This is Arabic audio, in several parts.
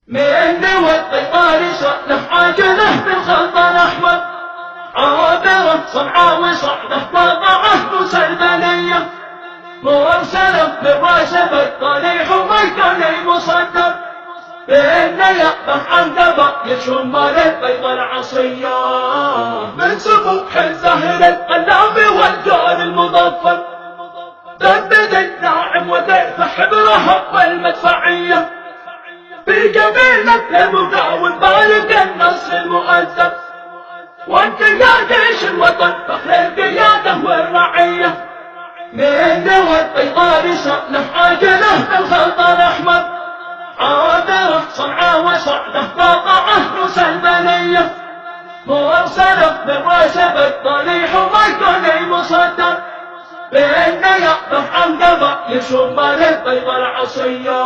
من والطيطان صعده عاجله بالخلط الأحمر عابرة صنعاوي صعده طبعه مسلمانية مرسلة بالراشد الطريح وميداني مصدر بإن يأبه عن دبا يشم البيض العصية من سفوح الزهر القلاب والجار المظفر دبد الناعم وذيف حبرها والمدفعية في جبينة المداوم بارد النصر المؤثر وانت يا جيش الوطن فخر القيادة والرعية من والطيطان صعده عاجله بالخلط الأحمر عابرة صنعاء وصعده طبعه مسلمانية مرسلة بالراشد الطريح وميداني مصدر بإن يأبه عن دبا يشم البيض العصية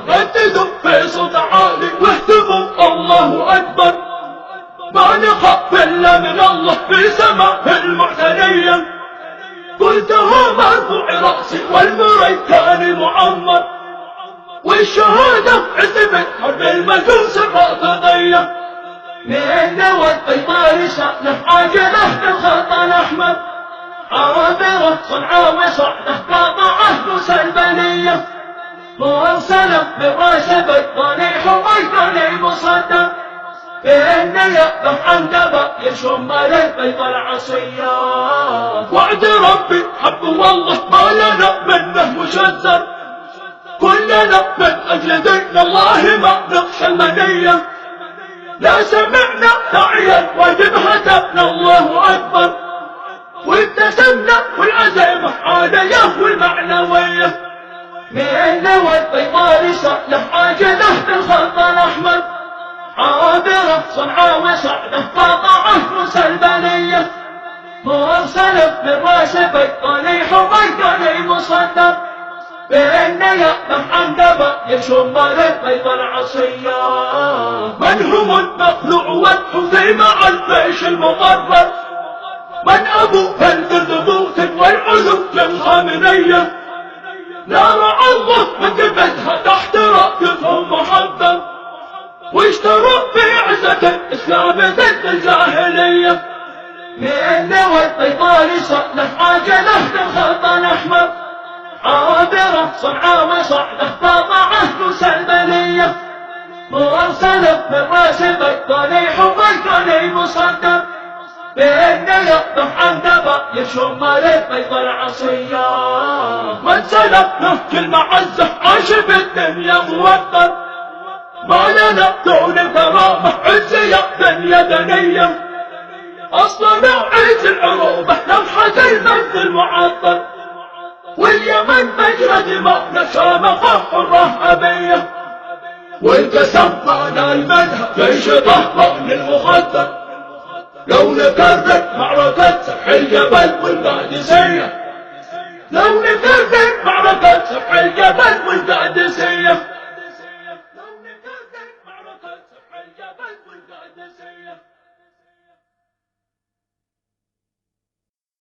رددوا في صوت عالي واهتفوا الله أكبر ما نخاف إلا من الله في سماء المعتنية قلتها مرفوع رأسي والمريكان معمر والشهادة عزبت حرب المجوس الرافضية من والطيطان صعده عاجله بالخلط الأحمر عابرة صنعاء وصعده طبعه مسلمانية مرسلة بالراشد الطريح وميداني مصدر بإن يأبه عن دبا يشم البيض العصية وعد ربي حق والله ما لنا منه مشزر كلنا من أجل دين الله ما نخشى المنية لا سمعنا داعيا واجب هتفنا الله أكبر وابتسمنا والعزيمة عالية والمعنوية من والطيطان صعده عاجله بالخلط الأحمر عابرة صنعاء وصعده طبعه مسلمانية مرسلة بالراشد الطريح وميداني مصدر بإن يأبه عن دبا يشم البيض العصية من هم المخلوع والحوثي مع الجيش المضرر من أبو البردبوت والعلو الخامنية نار الله من جبتها تحت رايتهم محضر واشتروا بعزة الإسلام ضد الجاهلية من والطيطان صعده عاجله بالخلط الأحمر عابرة صنعاء وصعده طبعه مسلمانية مرسلة بالراشد الطريح وميداني مصدر بإن يأبه عن دبا يشم البيض العصية من سلب نهج المعزة عاش في الدنيا موفر ما لنا دون الكرامة عز يا دنيا أصلنا عز العروبة لمحة المجد المعطر واليمن مجرى دماءنا شامخة حرة أبية والقسم معنا المذهب جيش ظهران المخدر لو نكرر معركة سفح الجبل والقادسية لو نكرر معركة سفح الجبل والقادسية